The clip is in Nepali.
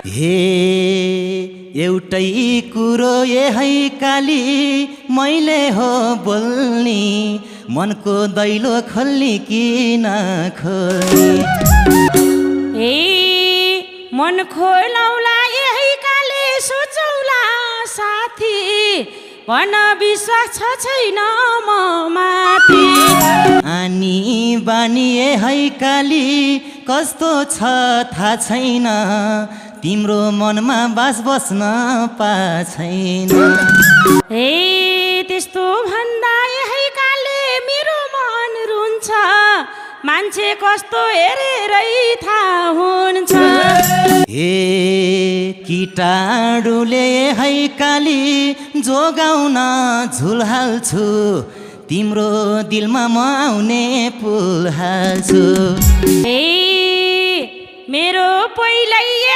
हे एउटै कुरो है काली मैले हो बोल्नी मनको दैलो खोल्नी कि नखोल्नी हे मन खोलौला यही काले सोचौला साथी भन विश्वास छ छैन म माथि आनी बानी है काली कस्तो छ थाहा छैन तिम्रो मनमा बास बस्न पाछैन हे त्यस्तो भन्दा यही काले मेरो मन रुन्छ मान्छे कस्तो हेरेरै थाहा हुन्छ हे कीटाणुले है काली जोगाउन झुल हाल्छु तिम्रो दिलमा म आउने पुल हाल्छु हे मेरो पहिल्यै